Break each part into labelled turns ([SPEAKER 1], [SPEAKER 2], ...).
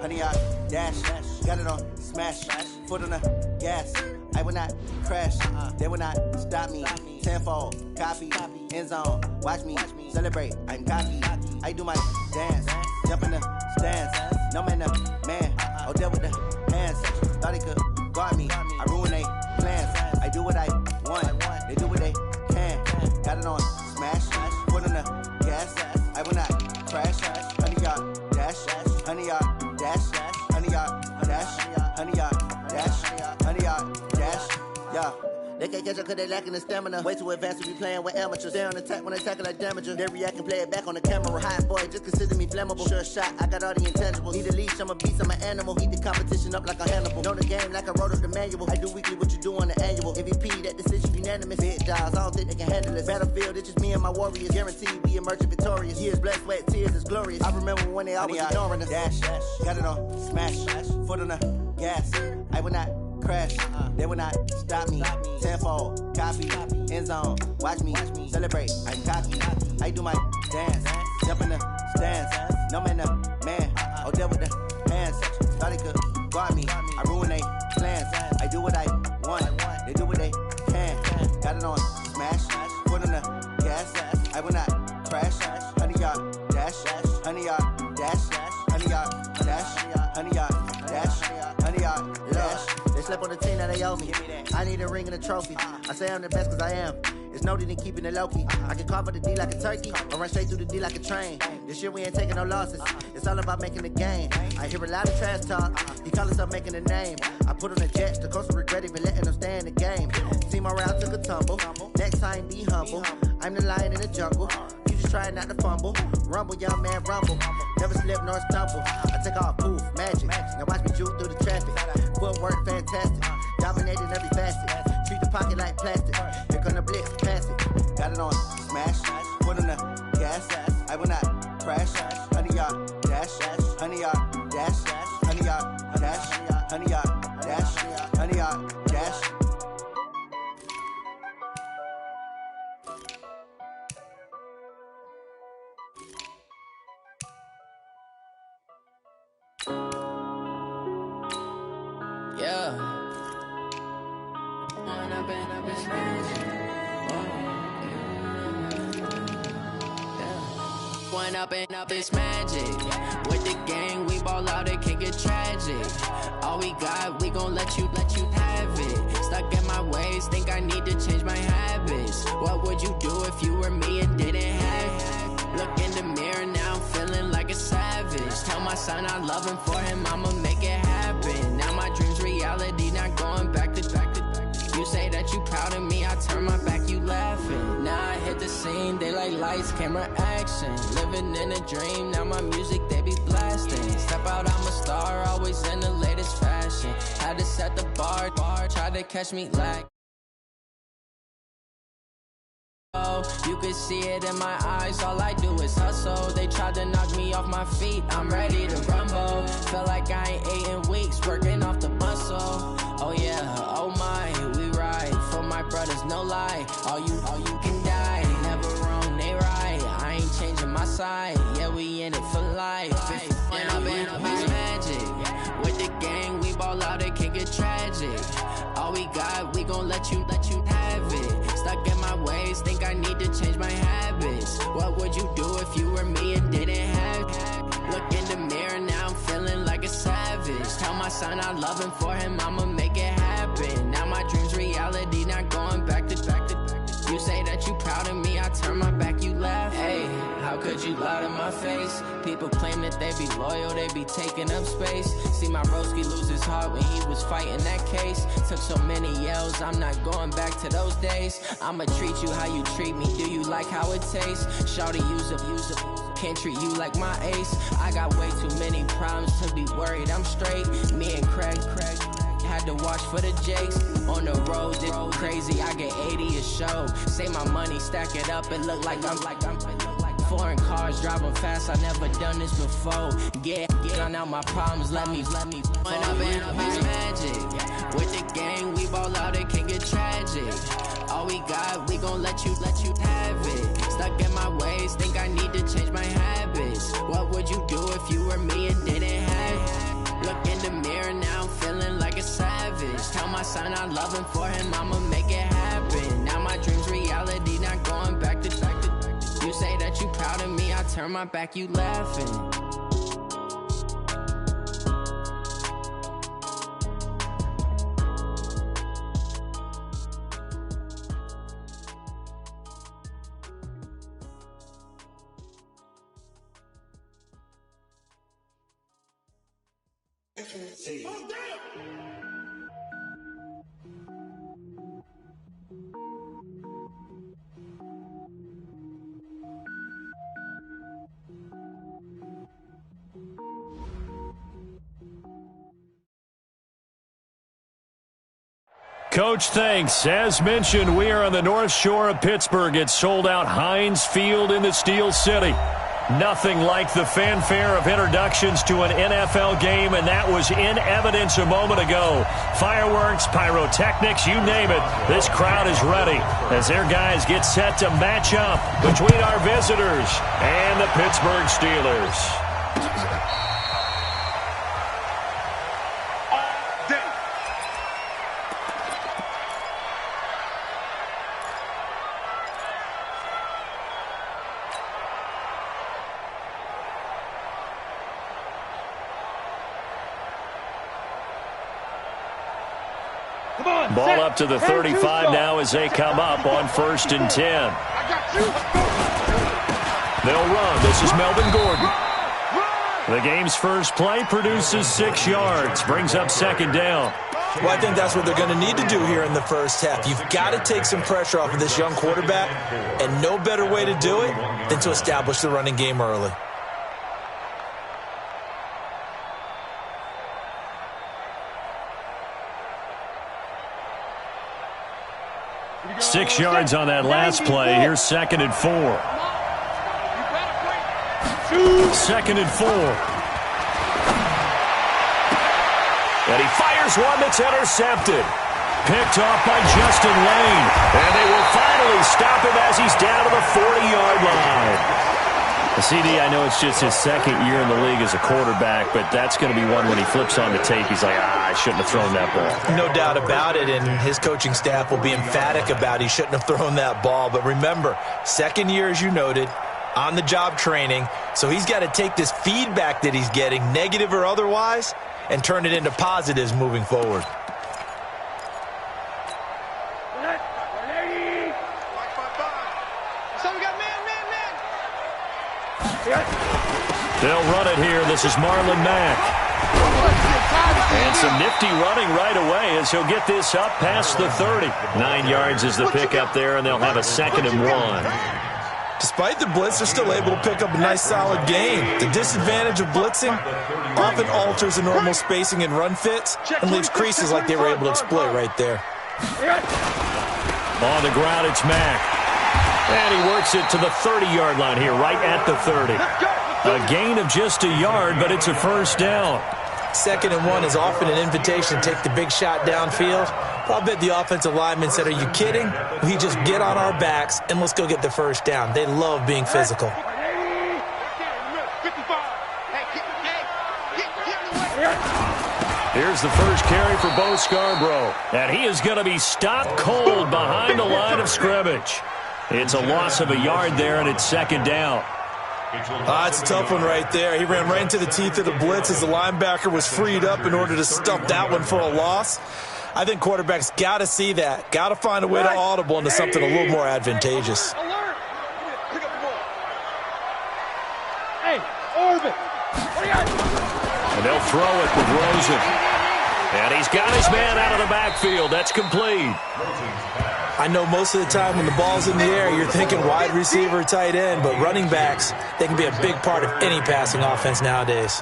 [SPEAKER 1] honey, I dash. Got it on smash, foot on the gas. I will not crash, they will not stop me. Tenfold, copy, end zone, watch me celebrate. I'm cocky, I do my dance, jump in the stands. No man, man, oh, deal with the hands. Thought he could guard me, I ruin they plans. I do what I want, they do what they can. Got it on smash, foot on the gas. I will not crash, honey, y'all dash, honey, y'all dash, honey, y'all dash, honey, y'all dash, honey, y'all dash, yeah. They can't catch up cause they lacking the stamina. Way too advanced to be playing with amateurs. Stay on attack when they tackle like damager. They react and play it back on the camera. Hot boy, just consider me flammable. Sure shot, I got all the intangibles. Need a leash, I'm a beast, I'm an animal. Eat the competition up like a Hannibal. Know the game like I wrote up the manual. I do weekly what you do on the annual. MVP, that decision unanimous. Big jobs, I don't think they can handle this. Battlefield, it's just me and my warriors. Guaranteed we emerge victorious. Years, blood, sweat, tears, it's glorious. I remember when they always ignoring us. Dash, got it on smash, foot on the gas. I will not crash, they will not stop me. Tenfold, copy, end zone, watch me celebrate. I'm cocky, I do my dance, jump in the stands. No man, man, oh, deal with the hands. Thought he could guard me, I ruin they plans. I do what I want, they do what they can. Got it on smash, foot on the gas. I will not crash, honey, y'all dash, honey, y'all dash, honey, y'all dash, honey, y'all dash, honey, y'all dash. They slept on the team that they owe me. I need a ring and a trophy. I say I'm the best cause I am. It's no need in keeping it low-key. I can carve up the D like a turkey or run straight through the D like a train. This year we ain't taking no losses. It's all about making the game. I hear a lot of trash talk. He call himself making a name. I put on the Jets. The coach will regret even letting them stay in the game. Team morale took a tumble. Next time be humble. I'm the lion in the jungle. You just try not to fumble. Rumble, young man, rumble. Never slip nor stumble. I take off, poof, magic. Now watch me juke through the traffic. Footwork fantastic. Dominating every facet. Treat the pocket like plastic. Here come the blitz, pass it. Got it on smash, foot on the gas. I will not crash, honey, y'all dash, honey, y'all dash, honey, y'all dash, honey, y'all dash, honey, y'all dash.
[SPEAKER 2] Yeah. One up and up, it's magic. With the gang, we ball out, it can get tragic. All we got, we gon' let you have it. Stuck in my ways, think I need to change my habits. What would you do if you were me and didn't have it? Look in the mirror, now I'm feeling like a savage. Tell my son I love him, for him I'ma make it happen. Now my dream's reality, not going back to. You say that you proud of me, I turn my back, you laughing. Now I hit the scene, they like lights, camera, action. Living in a dream, now my music, they be blasting. Step out, I'm a star, always in the latest fashion. Had to set the bar, try to catch me like. You can see it in my eyes, all I do is hustle. They tried to knock me off my feet, I'm ready to rumble. Feel like I ain't ate in weeks, working off the muscle. Oh yeah, oh my, we ride for my brothers, no lie. All you can die, never wrong, they right. I ain't changing my side, yeah, we in it for life. When I've been up, it's magic. With the gang, we ball out, it can get tragic. All we got, we gon' let you have it. Stuck in my ways, think I need to change my habits. What would you do if you were me and didn't have it? Look in the mirror, now I'm feeling like a savage. Tell my son I love him, for him I'ma make it happen. Now my dream's reality, not going back to. You say that you proud of me, I turn my back, you laugh. Hey, how could you lie to my face? People claim that they be loyal, they be taking up space. See my broski lose his heart when he was fighting that case. Took so many yells, I'm not going back to those days. I'ma treat you how you treat me, do you like how it tastes? Shawty, use up, can't treat you like my ace. I got way too many problems to be worried, I'm straight. Me and Craig had to watch for the Jakes. On the road, it's crazy, I get 80 a show. Say my money, stack it up, it look like I'm foreign cars, driving fast, I never done this before. Get on out my problems, let me When I've been up, it's magic. With the gang, we ball out, it can get tragic. All we got, we gon' let you have it. Stuck in my ways, think I need to change my habits. What would you do if you were me and didn't have it? not loving for him, I'ma make it happen. Now my dream's reality, not going back to. You say that you proud of me, I turn my back, you laughing.
[SPEAKER 3] Coach, thanks. As mentioned, we are on the North Shore of Pittsburgh. It's sold out Heinz Field in the Steel City. Nothing like the fanfare of introductions to an NFL game, and that was in evidence a moment ago. Fireworks, pyrotechnics, you name it. This crowd is ready as their guys get set to match up between our visitors and the Pittsburgh Steelers. Ball up to the 35 now as they come up on 1st and 10. They'll run. This is Melvin Gordon. The game's first play produces 6 yards, brings up 2nd down.
[SPEAKER 4] Well, I think that's what they're going to need to do here in the first half. You've got to take some pressure off of this young quarterback, and no better way to do it than to establish the running game early.
[SPEAKER 3] Six yards on that last play. Here's 2nd and 4. 2nd and 4. And he fires one that's intercepted. Picked off by Justin Lane. And they will finally stop him as he's down to the 40-yard line. CD, I know it's just his 2nd year in the league as a quarterback, but that's going to be one when he flips on the tape. He's like, I shouldn't have thrown that ball.
[SPEAKER 4] No doubt about it, and his coaching staff will be emphatic about he shouldn't have thrown that ball. But remember, 2nd year, as you noted, on-the-job training, so he's got to take this feedback that he's getting, negative or otherwise, and turn it into positives moving forward.
[SPEAKER 3] They'll run it here. This is Marlon Mack. And some nifty running right away as he'll get this up past the 30. 9 yards is the pickup there, and they'll have a 2nd and 1.
[SPEAKER 4] Despite the blitz, they're still able to pick up a nice, solid gain. The disadvantage of blitzing often alters the normal spacing and run fits and leaves creases like they were able to exploit right there.
[SPEAKER 3] On the ground, it's Mack. And he works it to the 30-yard line here, right at the 30. A gain of just a yard, but it's a 1st down.
[SPEAKER 4] 2nd and 1 is often an invitation to take the big shot downfield. But I bet the offensive lineman said, are you kidding? We just get on our backs and let's go get the 1st down. They love being physical.
[SPEAKER 3] Here's the first carry for Bo Scarborough. And he is going to be stopped cold behind the line of scrimmage. It's a loss of a yard there, and it's 2nd down.
[SPEAKER 4] It's a tough one right there. He ran right into the teeth of the blitz as the linebacker was freed up in order to stuff that one for a loss. I think quarterbacks got to see that. Got to find a way to audible into something a little more advantageous.
[SPEAKER 3] And they'll throw it with Rosen. And he's got his man out of the backfield. That's complete.
[SPEAKER 4] I know most of the time when the ball's in the air, you're thinking wide receiver, tight end, but running backs, they can be a big part of any passing offense nowadays.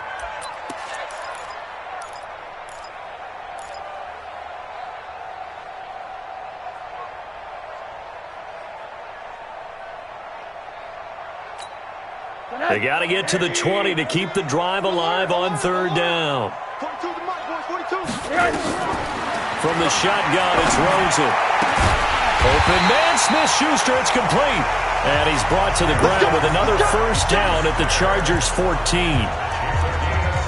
[SPEAKER 3] They got to get to the 20 to keep the drive alive on 3rd down. From the shotgun, it's Rosen. Open man, Smith-Schuster, it's complete. And he's brought to the ground with another 1st down at the Chargers' 14.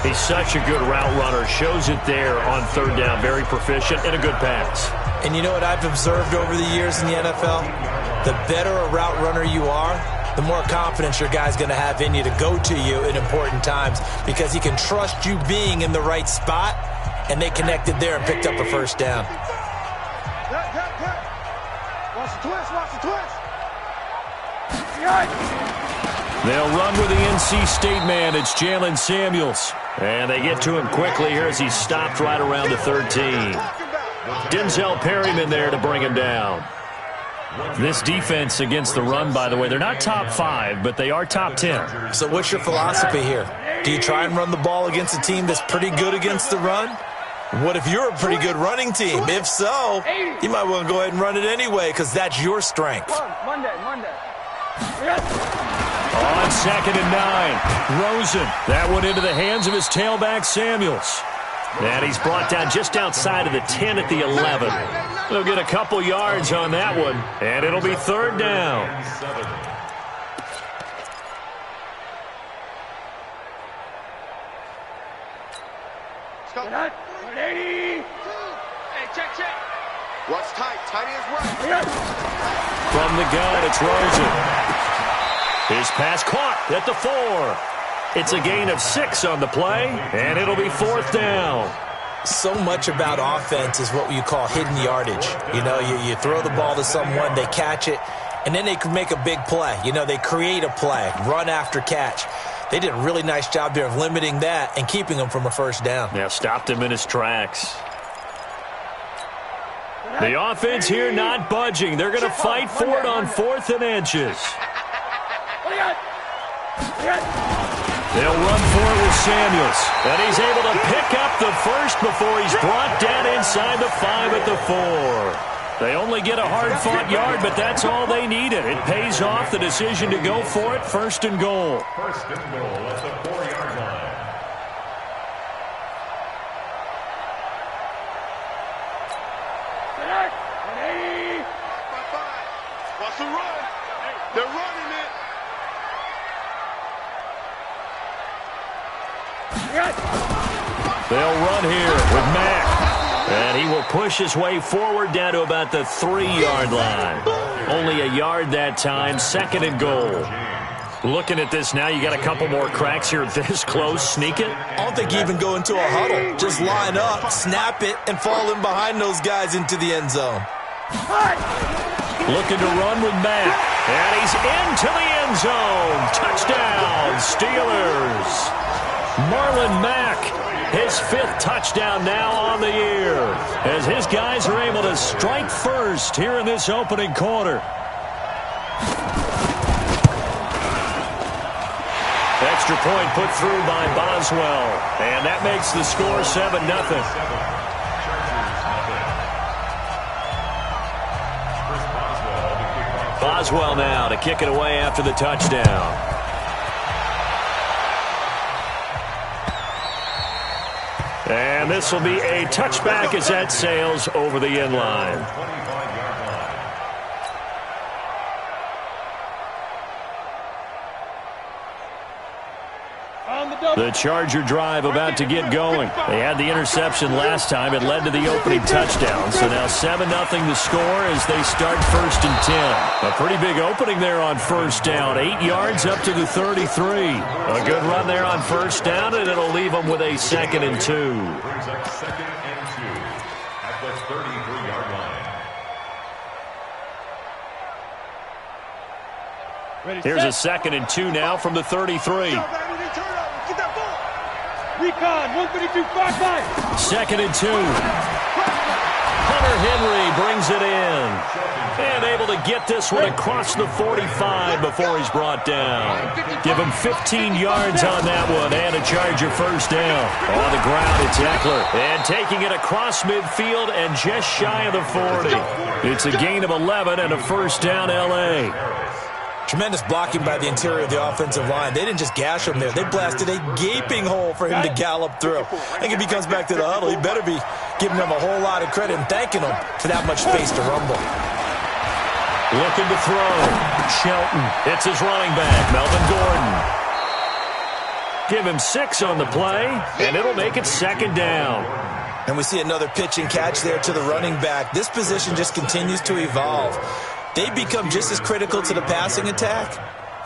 [SPEAKER 3] He's such a good route runner. Shows it there on 3rd down. Very proficient and a good pass.
[SPEAKER 4] And you know what I've observed over the years in the NFL? The better a route runner you are, the more confidence your guy's going to have in you to go to you in important times because he can trust you being in the right spot, and they connected there and picked up a first down.
[SPEAKER 5] Watch the twist, watch the twist.
[SPEAKER 3] They'll run with the NC State man. It's Jalen Samuels. And they get to him quickly here as he's stopped right around the 13. Denzel Perryman there to bring him down. This defense against the run, by the way, they're not top 5, but they are top 10.
[SPEAKER 4] So what's your philosophy here? Do you try and run the ball against a team that's pretty good against the run? What if you're a pretty good running team? If so, you might want to go ahead and run it anyway because that's your strength.
[SPEAKER 5] Monday.
[SPEAKER 3] On 2nd and 9, Rosen. That one into the hands of his tailback, Samuels. And he's brought down just outside of the 10 at the 11. They'll get a couple yards on that one, and it'll be 3rd down.
[SPEAKER 5] Hey, check.
[SPEAKER 6] What's tight? Tight is right.
[SPEAKER 3] From the gun, it's Rosen. His pass caught at the 4. It's a gain of 6 on the play, and it'll be 4th down.
[SPEAKER 4] So much about offense is what you call hidden yardage. You know, you throw the ball to someone, they catch it, and then they can make a big play. You know, they create a play, run after catch. They did a really nice job there of limiting that and keeping him from a first down.
[SPEAKER 3] Yeah, stopped him in his tracks. The offense here not budging. They're going to fight for it on 4th and inches. They'll run for it with Samuels. And he's able to pick up the first before he's brought down inside the 5 at the 4. They only get a hard-fought yard, but that's all they needed. It pays off the decision to go for it, 1st and goal.
[SPEAKER 7] 1st and goal at the 4-yard line.
[SPEAKER 6] What's the run? They're running it.
[SPEAKER 3] They'll run here with Mack. And he will push his way forward down to about the 3-yard line. Only a yard that time, 2nd and goal. Looking at this now, you got a couple more cracks here this close. Sneak it?
[SPEAKER 4] I don't think you even go into a huddle. Just line up, snap it, and fall in behind those guys into the end zone.
[SPEAKER 3] Looking to run with Mack. And he's into the end zone. Touchdown, Steelers. Marlon Mack, his 5th touchdown now on the year, as his guys are able to strike first here in this opening quarter. Extra point put through by Boswell, and that makes the score 7-0. Boswell now to kick it away after the touchdown. And this will be a touchback as that sails over the end line. The Charger drive about to get going. They had the interception last time. It led to the opening touchdown. So now 7-0 the score as they start 1st and 10. A pretty big opening there on 1st down. 8 yards up to the 33. A good run there on 1st down, and it'll leave them with a 2nd and 2.
[SPEAKER 7] Brings up 2nd and 2 at the 33-yard line.
[SPEAKER 3] Here's a 2nd and 2 now from the 33.
[SPEAKER 5] Recon, 132.55.
[SPEAKER 3] 2nd and 2. Hunter Henry brings it in. And able to get this one across the 45 before he's brought down. Give him 15 yards on that one and a Charger 1st down. On the ground, it's Eckler. And taking it across midfield and just shy of the 40. It's a gain of 11 and a 1st down L.A.
[SPEAKER 4] Tremendous blocking by the interior of the offensive line. They didn't just gash him there. They blasted a gaping hole for him to gallop through. I think if he comes back to the huddle, he better be giving them a whole lot of credit and thanking them for that much space to rumble.
[SPEAKER 3] Looking to throw. Shelton. It's his running back, Melvin Gordon. Give him 6 on the play, and it'll make it 2nd down.
[SPEAKER 4] And we see another pitch and catch there to the running back. This position just continues to evolve. They become just as critical to the passing attack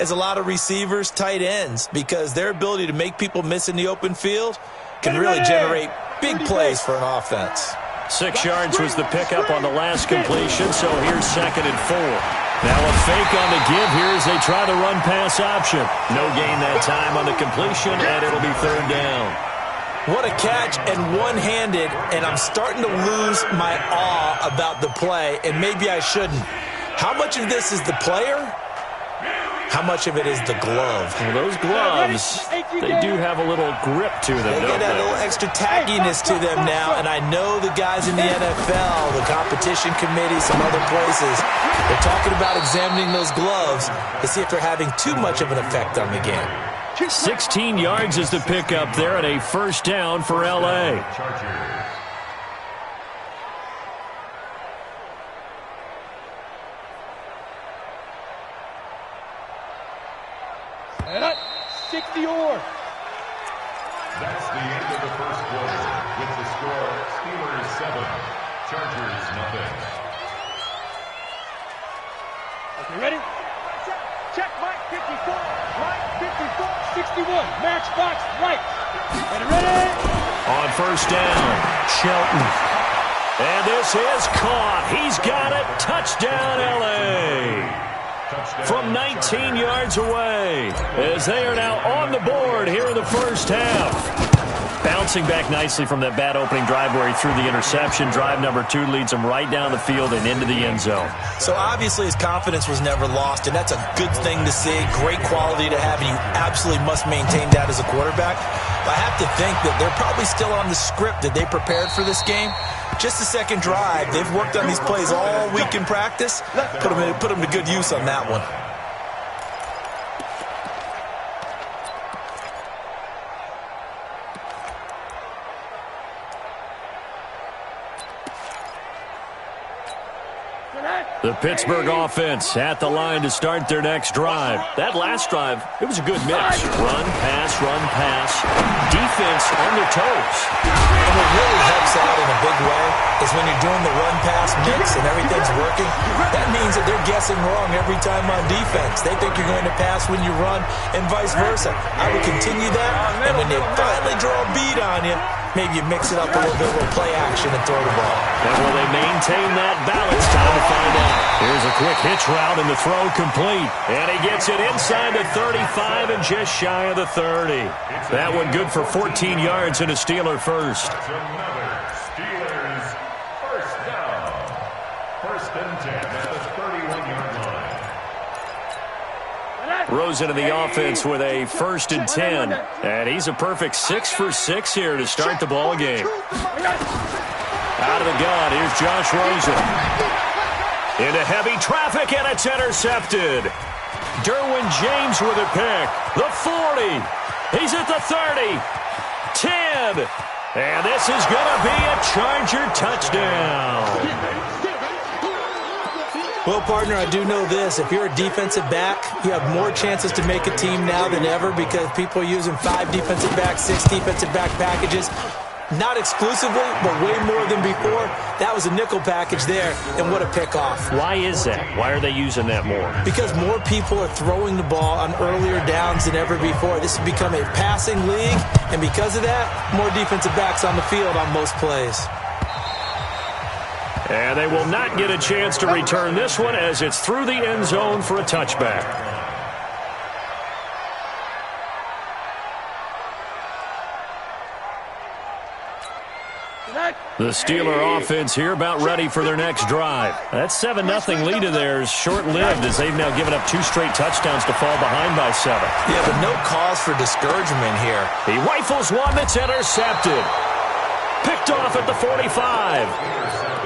[SPEAKER 4] as a lot of receivers, tight ends, because their ability to make people miss in the open field can really generate big plays for an offense.
[SPEAKER 3] 6 yards was the pickup on the last completion, so here's 2nd and 4. Now a fake on the give here as they try the run-pass option. No gain that time on the completion, and it'll be 3rd down.
[SPEAKER 4] What a catch, and one-handed, and I'm starting to lose my awe about the play, and maybe I shouldn't. How much of this is the player? How much of it is the glove?
[SPEAKER 3] Well, those gloves, they do have a little grip to them,
[SPEAKER 4] They get that little extra tackiness to them now, and I know the guys in the NFL, the competition committee, some other places, they're talking about examining those gloves to see if they're having too much of an effect on the game.
[SPEAKER 3] 16 yards is the pickup there, and a 1st down for L.A.
[SPEAKER 5] And 60 or.
[SPEAKER 7] That's the end of the first quarter. With the score, Steelers 7, Chargers nothing.
[SPEAKER 5] Okay, ready? Check, Mike 54. Mike 54. 61. Match box right. Ready?
[SPEAKER 3] On 1st down, Shelton. And this is caught. He's got it. Touchdown, L.A. From 19 yards away, as they are now on the board here in the 1st half. Bouncing back nicely from that bad opening drive where he threw the interception. Drive number 2 leads him right down the field and into the end zone.
[SPEAKER 4] So obviously his confidence was never lost, and that's a good thing to see. Great quality to have, and you absolutely must maintain that as a quarterback. I have to think that they're probably still on the script that they prepared for this game. Just the 2nd drive. They've worked on these plays all week in practice. Put them to good use on that one.
[SPEAKER 3] The Pittsburgh offense at the line to start their next drive. That last drive, it was a good mix. Run, pass. Defense on their toes.
[SPEAKER 4] And what really helps out in a big way is when you're doing the run-pass mix and everything's working, that means that they're guessing wrong every time on defense. They think you're going to pass when you run and vice versa. I would continue that, and when they finally draw a beat on you, maybe you mix it up a little bit with play action and throw the ball.
[SPEAKER 3] And will they maintain that balance? Time to find out. Here's a quick hitch route and the throw complete. And he gets it inside the 35 and just shy of the 30. That one good for 14 yards and a Steeler first.
[SPEAKER 7] That's another Steelers 1st down. 1st and 10 at the 31-yard line.
[SPEAKER 3] Rosen in the offense with a 1st and 10. And he's a perfect 6 for 6 here to start the ball game. Out of the gun, here's Josh Rosen. Into heavy traffic, and it's intercepted. Derwin James with a pick. The 40. He's at the 30. 10. And this is going to be a Charger touchdown.
[SPEAKER 4] Well, partner, I do know this. If you're a defensive back, you have more chances to make a team now than ever because people are using 5 defensive backs, 6 defensive back packages. Not exclusively, but way more than before. That was a nickel package there, and what a pickoff.
[SPEAKER 3] Why is that? Why are they using that more?
[SPEAKER 4] Because more people are throwing the ball on earlier downs than ever before. This has become a passing league, and because of that, more defensive backs on the field on most plays.
[SPEAKER 3] And they will not get a chance to return this one as it's through the end zone for a touchback. The Steeler offense here about ready for their next drive. That 7-0 lead of theirs short-lived as they've now given up 2 straight touchdowns to fall behind by 7.
[SPEAKER 4] Yeah, but no cause for discouragement here.
[SPEAKER 3] He rifles one that's intercepted. Picked off at the 45.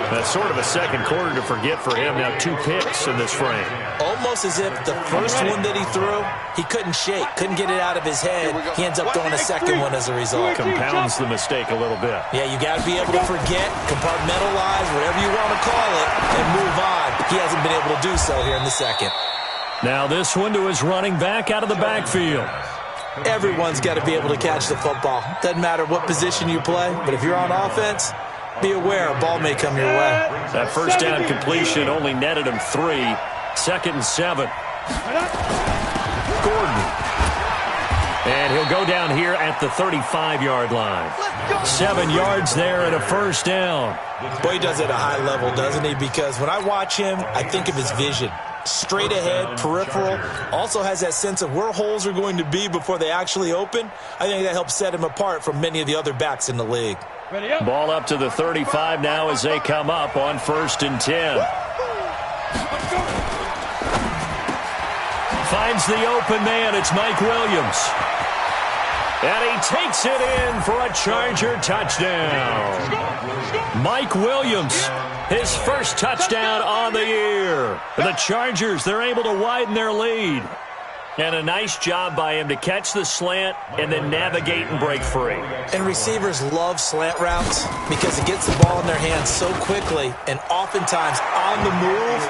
[SPEAKER 3] That's sort of a second quarter to forget for him. Now 2 picks in this frame.
[SPEAKER 4] Almost as if the first one that he threw, he couldn't shake, couldn't get it out of his head. He ends up throwing a second one as a result.
[SPEAKER 3] Compounds the mistake a little bit.
[SPEAKER 4] Yeah, you got to be able to forget, compartmentalize, whatever you want to call it, and move on. He hasn't been able to do so here in the second.
[SPEAKER 3] Now this one to his running back out of the backfield.
[SPEAKER 4] Everyone's got to be able to catch the football. Doesn't matter what position you play, but if you're on offense, be aware a ball may come your way.
[SPEAKER 3] That first down completion only netted him 3. 2nd and 7. Gordon. And he'll go down here at the 35-yard line. 7 yards there and a first down.
[SPEAKER 4] Boy, he does it at a high level, doesn't he? Because when I watch him, I think of his vision. Straight ahead, peripheral, also has that sense of where holes are going to be before they actually open. I think that helps set him apart from many of the other backs in the league.
[SPEAKER 3] Ball up to the 35 now as they come up on 1st and 10. Finds the open man. It's Mike Williams. And he takes it in for a Charger touchdown. Mike Williams, his first touchdown on the year. The Chargers, they're able to widen their lead. And a nice job by him to catch the slant and then navigate and break free.
[SPEAKER 4] And receivers love slant routes because it gets the ball in their hands so quickly and oftentimes on the move.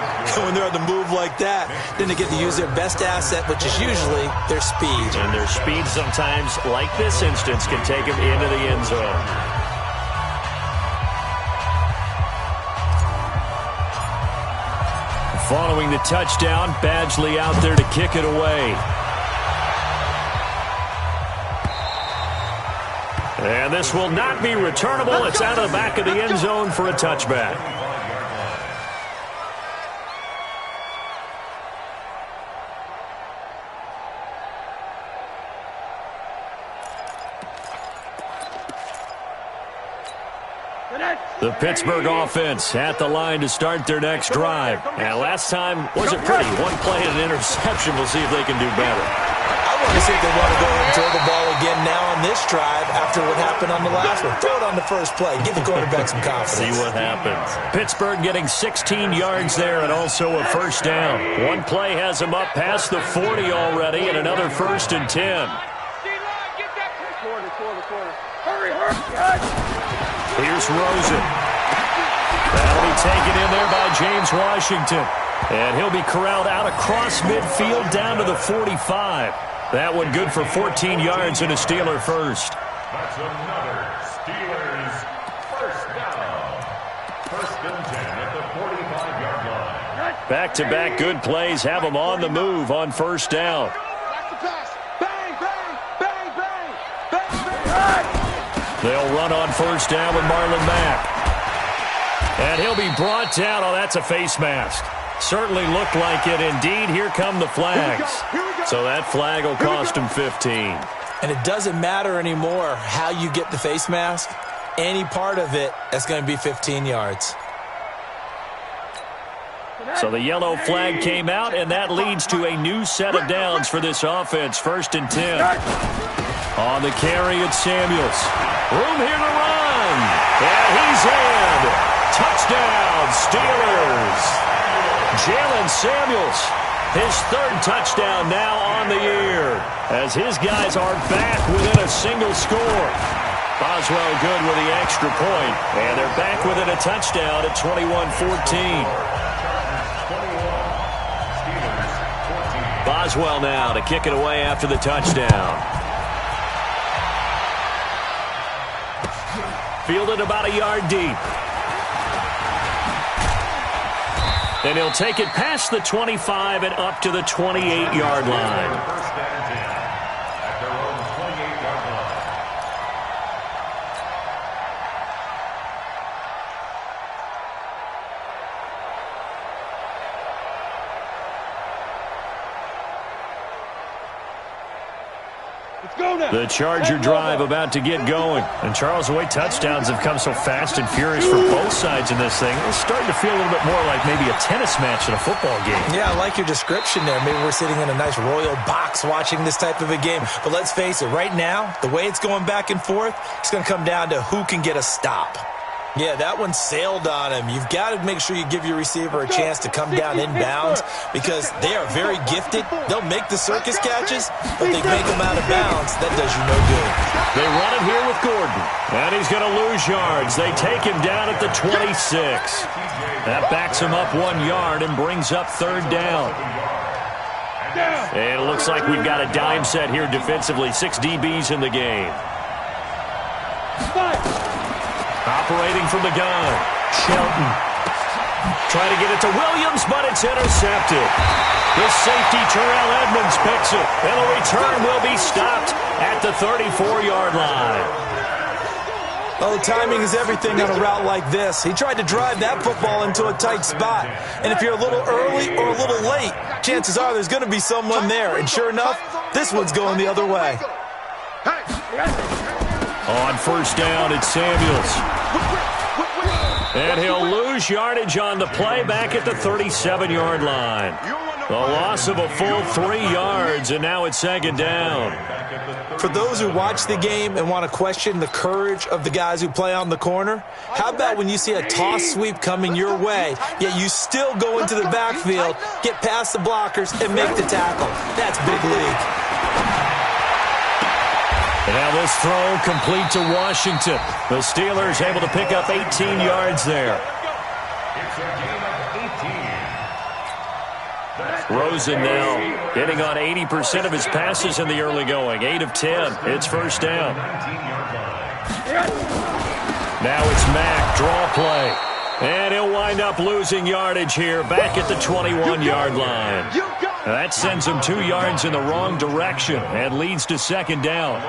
[SPEAKER 4] When they're on the move like that, then they get to use their best asset, which is usually their speed.
[SPEAKER 3] And their speed sometimes, like this instance, can take them into the end zone. Following the touchdown, Badgley out there to kick it away. And this will not be returnable. It's out of the back of the end zone for a touchback. The Pittsburgh offense at the line to start their next drive. And last time wasn't pretty. 1 play and an interception. We'll see if they can do better.
[SPEAKER 4] I want to see if they want to go ahead and throw the ball again now on this drive after what happened on the last one. Throw it on the first play. Give the quarterback some confidence.
[SPEAKER 3] See what happens. Pittsburgh getting 16 yards there and also a first down. 1 play has them up past the 40 already and another 1st and 10. Here's Rosen. That'll be taken in there by James Washington. And he'll be corralled out across midfield down to the 45. That one good for 14 yards and a Steeler first.
[SPEAKER 7] That's another Steelers first down. 1st and 10 at the 45-yard line.
[SPEAKER 3] Back-to-back good plays have them on the move on 1st down. They'll run on 1st down with Marlon Mack. And he'll be brought down. Oh, that's a face mask. Certainly looked like it. Indeed, here come the flags. So that flag will cost him 15.
[SPEAKER 4] And it doesn't matter anymore how you get the face mask. Any part of it, that's going to be 15 yards.
[SPEAKER 3] So the yellow flag came out, and that leads to a new set of downs for this offense. 1st and 10. On the carry, it's Samuels. Room here to run. And he's in. Touchdown, Steelers. Jalen Samuels, his 3rd touchdown now on the year, as his guys are back within a single score. Boswell good with the extra point, and they're back within a touchdown at 21-14. Boswell now to kick it away after the touchdown. Fielded about a yard deep. And he'll take it past the 25 and up to the 28-yard line.
[SPEAKER 7] 1st and 10 at their own 28-yard line.
[SPEAKER 3] The Charger drive about to get going. And Charles, the way touchdowns have come so fast and furious for both sides in this thing, it's starting to feel a little bit more like maybe a tennis match in a football game.
[SPEAKER 4] Yeah, I like your description there. Maybe we're sitting in a nice royal box watching this type of a game. But let's face it, right now, the way it's going back and forth, it's going to come down to who can get a stop. Yeah, that one sailed on him. You've got to make sure you give your receiver a chance to come down inbounds because they are very gifted. They'll make the circus catches, but they make them out of bounds. That does you no good.
[SPEAKER 3] They run it here with Gordon, and he's going to lose yards. They take him down at the 26. That backs him up 1 yard and brings up 3rd down. And it looks like we've got a dime set here defensively. 6 DBs in the game. Operating from the gun. Shelton. Trying to get it to Williams, but it's intercepted. The safety, Terrell Edmonds, picks it. And the return will be stopped at the 34-yard line.
[SPEAKER 4] Oh, timing is everything on a route like this. He tried to drive that football into a tight spot. And if you're a little early or a little late, chances are there's going to be someone there. And sure enough, this one's going the other way.
[SPEAKER 3] On first down, it's Samuels. And he'll lose yardage on the play back at the 37-yard line. The loss of a full 3 yards, and now it's second down.
[SPEAKER 4] For those who watch the game and want to question the courage of the guys who play on the corner, how about when you see a toss sweep coming your way, yet you still go into the backfield, get past the blockers, and make the tackle? That's big league.
[SPEAKER 3] And now this throw complete to Washington. The Steelers able to pick up 18 yards there.
[SPEAKER 7] It's a game of 18.
[SPEAKER 3] Rosen now hitting on 80% of his passes in the early going. 8 of 10. It's first down. Now it's Mack. Draw play. And he'll wind up losing yardage here back at the 21-yard line. That sends him 2 yards in the wrong direction and leads to second down.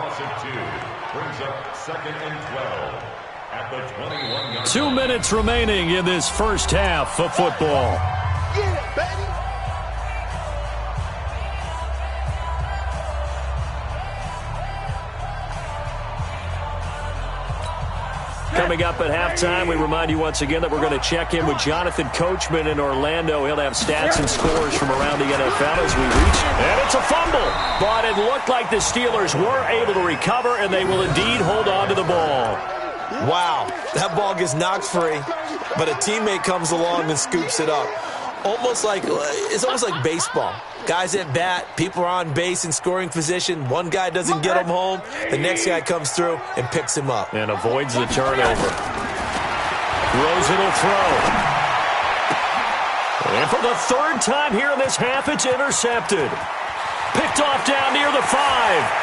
[SPEAKER 7] Brings up second and 12 at the 21-yard
[SPEAKER 3] 2 minutes remaining in this first half of football.
[SPEAKER 6] Get it, baby.
[SPEAKER 3] Coming up at halftime, we remind you once again that we're going to check in with Jonathan Coachman in Orlando. He'll have stats and scores from around the NFL as we reach. And it's a fumble. But it looked like the Steelers were able to recover, and they will indeed hold on to the ball.
[SPEAKER 4] Wow, that ball gets knocked free, but a teammate comes along and scoops it up. It's almost like baseball. Guys at bat, people are on base in scoring position. One guy doesn't get him home. The next guy comes through and picks him up.
[SPEAKER 3] And avoids the turnover. Rosen will throw. And for the third time here in this half, it's intercepted. Picked off down near the 5.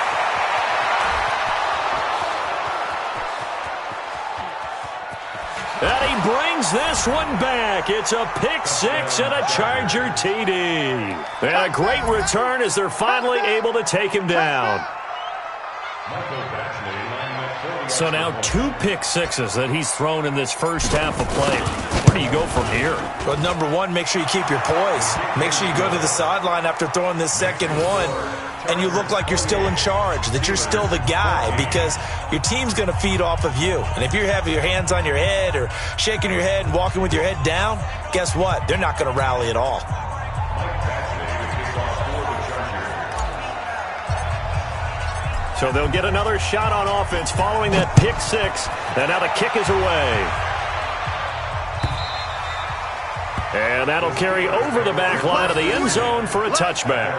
[SPEAKER 3] And he brings this one back. It's a pick 6 and a Charger TD. And a great return as they're finally able to take him down. So now 2 pick 6s that he's thrown in this first half of play. Where do you go from here?
[SPEAKER 4] Well, number one, make sure you keep your poise. Make sure you go to the sideline after throwing this second one, and you look like you're still in charge, that you're still the guy, because your team's going to feed off of you. And if you're having your hands on your head or shaking your head and walking with your head down, guess what? They're not going to rally at all.
[SPEAKER 3] So they'll get another shot on offense following that pick 6. And now the kick is away. And that'll carry over the back line of the end zone for a touchback.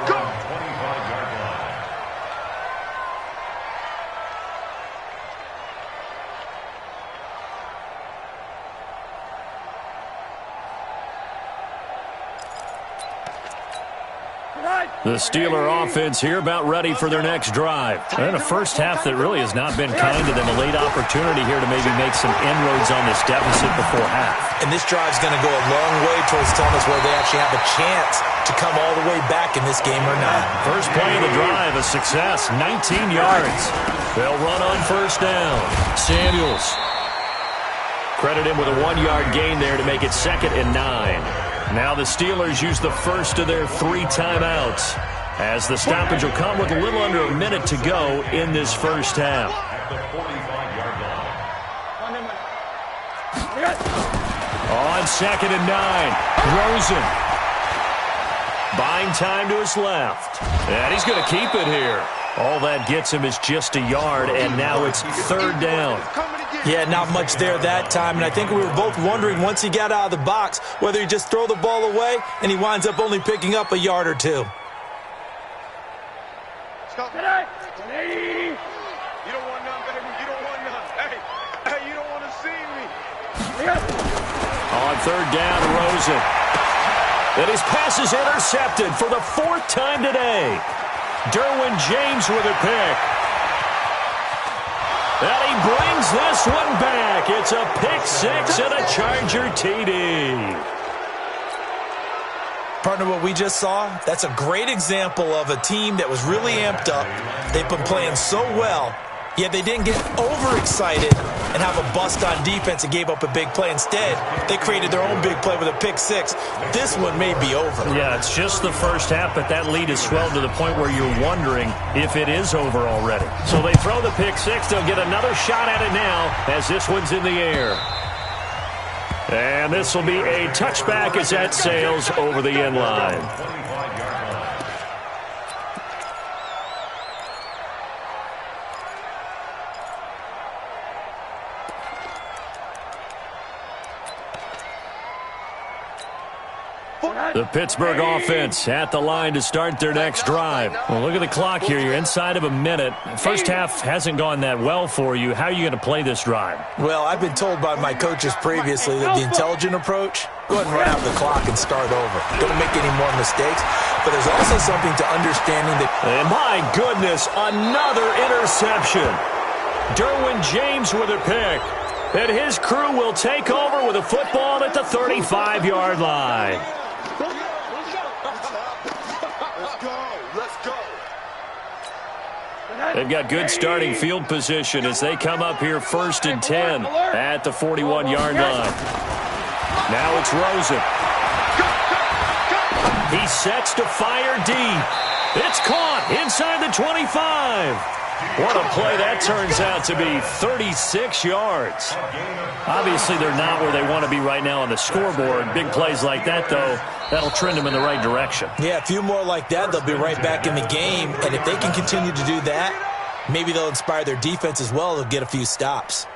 [SPEAKER 3] The Steeler offense here about ready for their next drive. And a first half that really has not been kind to them. A late opportunity here to maybe make some inroads on this deficit before half.
[SPEAKER 4] And this drive's going to go a long way towards telling us whether they actually have a chance to come all the way back in this game or not.
[SPEAKER 3] First play of the drive, a success, 19 yards. They'll run on first down. Samuels. Credit him with a 1-yard gain there to make it second and 9. Now the Steelers use the first of their 3 timeouts as the stoppage will come with a little under a minute to go in this first half. On second and 9, Rosen. Buying time to his left. And he's going to keep it here. All that gets him is just a yard, and now it's third down.
[SPEAKER 4] Yeah, not much there that time, and I think we were both wondering once he got out of the box whether he just throw the ball away, and he winds up only picking up a yard or 2.
[SPEAKER 6] You don't want none, baby. You don't want none. Hey, you don't want to see me.
[SPEAKER 3] On third down, Rosen. And his pass is intercepted for the 4th time today. Derwin James with a pick. And he brings this one back. It's a pick 6 and a Charger TD.
[SPEAKER 4] Partner, what we just saw, that's a great example of a team that was really amped up. They've been playing so well, yet they didn't get overexcited and have a bust on defense and gave up a big play. Instead, they created their own big play with a pick 6. This one may be over.
[SPEAKER 3] Yeah, it's just the first half, but that lead has swelled to the point where you're wondering if it is over already. So they throw the pick 6. They'll get another shot at it now as this one's in the air. And this will be a touchback as that sails over the end line. The Pittsburgh offense at the line to start their next drive. Well, look at the clock here. You're inside of a minute. First half hasn't gone that well for you. How are you going to play this drive?
[SPEAKER 4] Well, I've been told by my coaches previously that the intelligent approach, go ahead and run out the clock and start over. Don't make any more mistakes. But there's also something to understanding that...
[SPEAKER 3] And my goodness, another interception. Derwin James with a pick. And his crew will take over with a football at the 35-yard line. They've got good starting field position as they come up here 1st and 10 at the 41-yard line. Now it's Rosen. He sets to fire deep. It's caught inside the 25. What a play that turns out to be, 36 yards. Obviously, they're not where they want to be right now on the scoreboard. Big plays like that, though, that'll trend them in the right direction.
[SPEAKER 4] Yeah, a few more like that, they'll be right back in the game. And if they can continue to do that, maybe they'll inspire their defense as well. They'll get a few stops.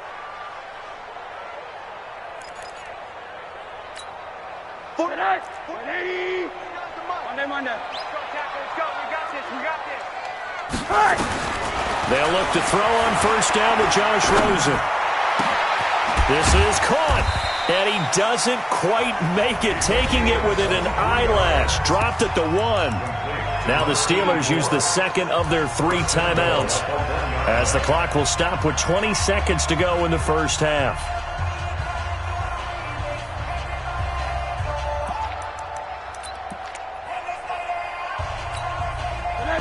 [SPEAKER 3] They'll look to throw on 1st down to Josh Rosen. This is caught, and he doesn't quite make it, taking it within an eyelash. Dropped at the 1. Now the Steelers use the 2nd of their 3 timeouts as the clock will stop with 20 seconds to go in the first half.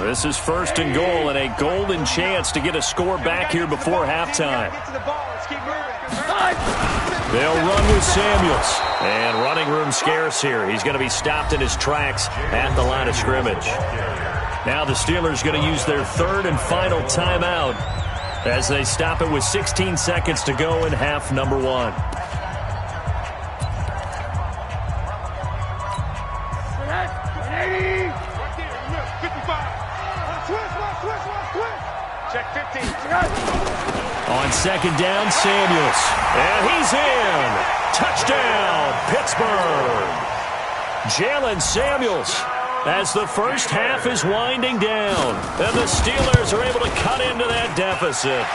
[SPEAKER 3] This is 1st and goal and a golden chance to get a score back here before halftime. They'll run with Samuels. And running room scarce here. He's going to be stopped in his tracks at the line of scrimmage. Now the Steelers going to use their 3rd and final timeout as they stop it with 16 seconds to go in half number 1. On 2nd down, Samuels. And he's in. Touchdown, Pittsburgh. Jalen Samuels as the first half is winding down. And the Steelers are able to cut into that deficit.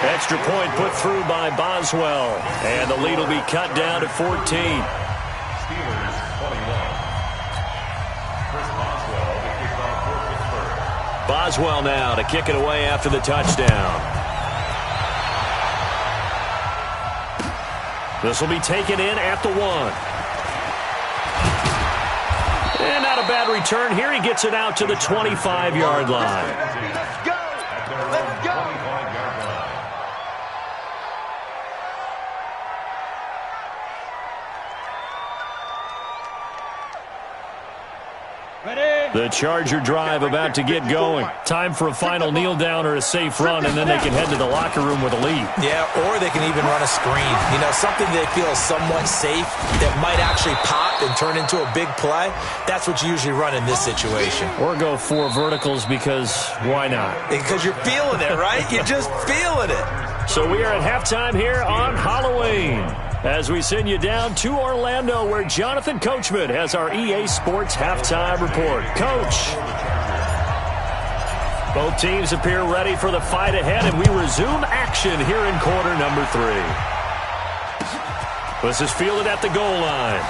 [SPEAKER 3] Extra point put through by Boswell. And the lead will be cut down to 14.
[SPEAKER 7] Steelers 21. Chris Boswell to kick off for Pittsburgh.
[SPEAKER 3] Boswell now to kick it away after the touchdown. This will be taken in at the 1. And not a bad return here. He gets it out to the 25-yard line.
[SPEAKER 6] Let's go! Let's go!
[SPEAKER 3] The Charger drive about to get going. Time for a final kneel down or a safe run, and then they can head to the locker room with a lead.
[SPEAKER 4] Yeah, or they can even run a screen. You know, something they feel is somewhat safe that might actually pop and turn into a big play. That's what you usually run in this situation.
[SPEAKER 3] Or go 4 verticals because why not?
[SPEAKER 4] Because you're feeling it, right? You're just feeling it.
[SPEAKER 3] So we are at halftime here on Halloween as we send you down to Orlando where Jonathan Coachman has our EA Sports halftime report. Coach. Both teams appear ready for the fight ahead, and we resume action here in quarter number 3. This is fielded at the goal line.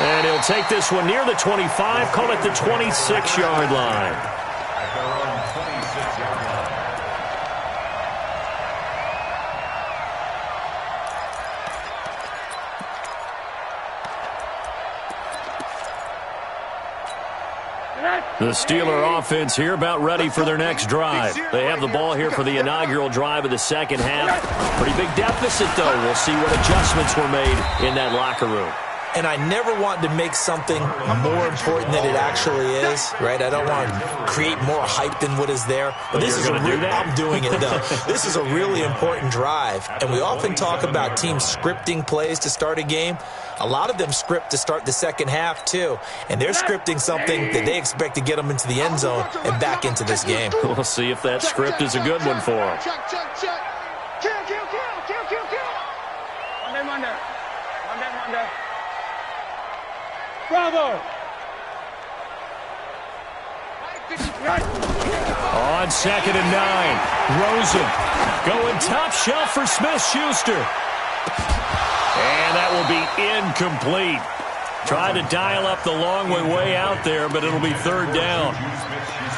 [SPEAKER 3] And he'll take this one near the 25, call it the 26-yard line.
[SPEAKER 7] At their own 26-yard line.
[SPEAKER 3] The Steeler offense here about ready for their next drive. They have the ball here for the inaugural drive of the second half. Pretty big deficit, though. We'll see what adjustments were made in that locker room.
[SPEAKER 4] And I never want to make something more important than it actually is, right? I don't want to create more hype than what is there. But this is I'm doing it, though. This is a really important drive. And we often talk about teams scripting plays to start a game. A lot of them script to start the second half, too. And they're scripting something that they expect to get them into the end zone and back into this game.
[SPEAKER 3] We'll see if that script is a good one for them.
[SPEAKER 5] Check. Kill. Monday. Bravo.
[SPEAKER 3] On 2nd and 9, Rosen going top shelf for Smith-Schuster. And that will be incomplete. Tried to dial up the long way out there, but it'll be 3rd down.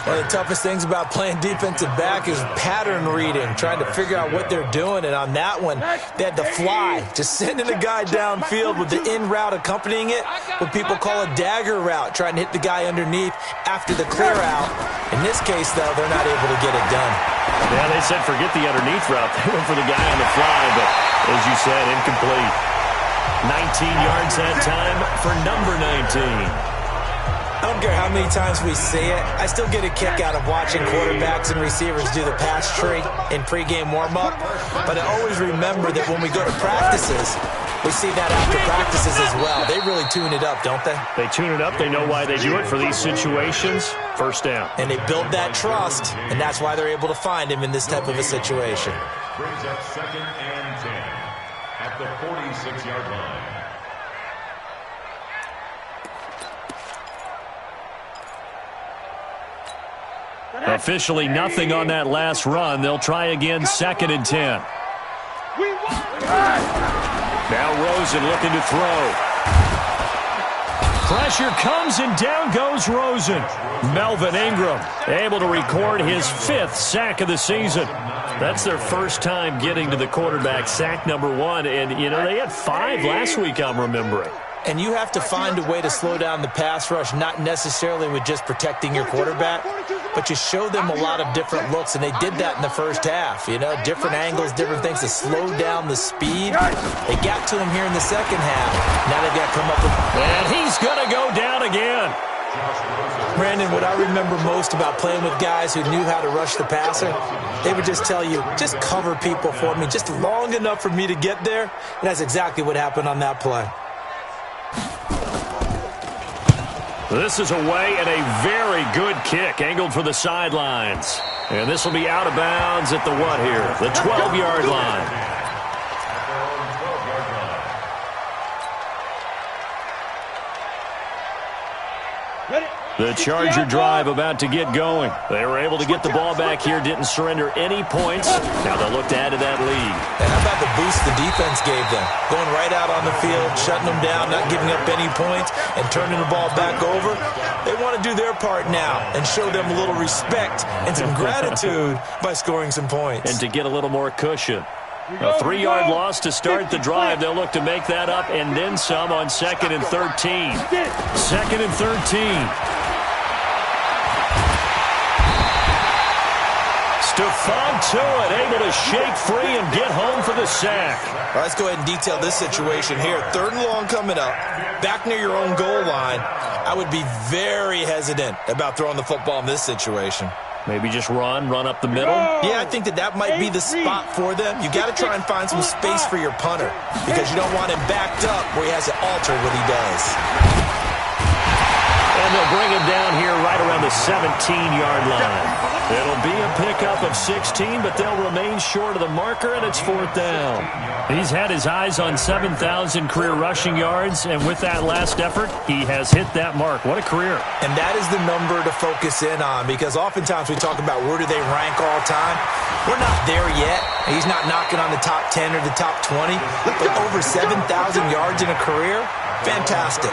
[SPEAKER 4] One of the toughest things about playing defensive back is pattern reading, trying to figure out what they're doing. And on that one, they had to fly, just sending a guy downfield with the in route accompanying it, what people call a dagger route, trying to hit the guy underneath after the clear out. In this case, though, they're not able to get it done.
[SPEAKER 3] Yeah, they said forget the underneath route. They went for the guy on the fly, but as you said, incomplete. 19 yards that time for number 19.
[SPEAKER 4] I don't care how many times we see it. I still get a kick out of watching quarterbacks and receivers do the pass tree in pregame warm-up. But I always remember that when we go to practices, we see that after practices as well. They really tune it up, don't they?
[SPEAKER 3] They tune it up. They know why they do it for these situations. 1st down.
[SPEAKER 4] And they build that trust, and that's why they're able to find him in this type of a situation.
[SPEAKER 7] Brings up 2nd and 10 at the 46-yard line.
[SPEAKER 3] Officially nothing on that last run. They'll try again 2nd and 10. Now Rosen looking to throw. Pressure comes and down goes Rosen. Melvin Ingram able to record his 5th sack of the season. That's their first time getting to the quarterback, sack number 1. And, you know, they had 5 last week, I'm remembering.
[SPEAKER 4] And you have to find a way to slow down the pass rush, not necessarily with just protecting your quarterback, but you show them a lot of different looks, and they did that in the first half. You know, different angles, different things to slow down the speed. They got to him here in the second half. Now they've got to come up with...
[SPEAKER 3] And he's going to go down again.
[SPEAKER 4] Brandon, what I remember most about playing with guys who knew how to rush the passer, they would just tell you, just cover people for me, just long enough for me to get there. And that's exactly what happened on that play.
[SPEAKER 3] This is away and a very good kick, angled for the sidelines. And this will be out of bounds at the what here? The 12-yard line. The Charger drive about to get going. They were able to get the ball back here, didn't surrender any points. Now they'll look to add to that lead.
[SPEAKER 4] And how about the boost the defense gave them? Going right out on the field, shutting them down, not giving up any points, and turning the ball back over. They want to do their part now and show them a little respect and some gratitude by scoring some points.
[SPEAKER 3] And to get a little more cushion. A 3-yard loss to start the drive. They'll look to make that up and then some on 2nd and 13. 2nd and 13. Stephon Tuitt able to shake free and get home for the sack.
[SPEAKER 4] All right, let's go ahead and detail this situation here. 3rd and long coming up, back near your own goal line. I would be very hesitant about throwing the football in this situation.
[SPEAKER 3] Maybe just run up the middle?
[SPEAKER 4] Yeah, I think that might be the spot for them. You got to try and find some space for your punter because you don't want him backed up where he has to alter what he does.
[SPEAKER 3] And they'll bring him down here right around the 17-yard line. It'll be a pickup of 16, but they'll remain short of the marker, and it's 4th down. He's had his eyes on 7,000 career rushing yards, and with that last effort, he has hit that mark. What a career.
[SPEAKER 4] And that is the number to focus in on because oftentimes we talk about where do they rank all time. We're not there yet. He's not knocking on the top 10 or the top 20, but over 7,000 yards in a career, fantastic.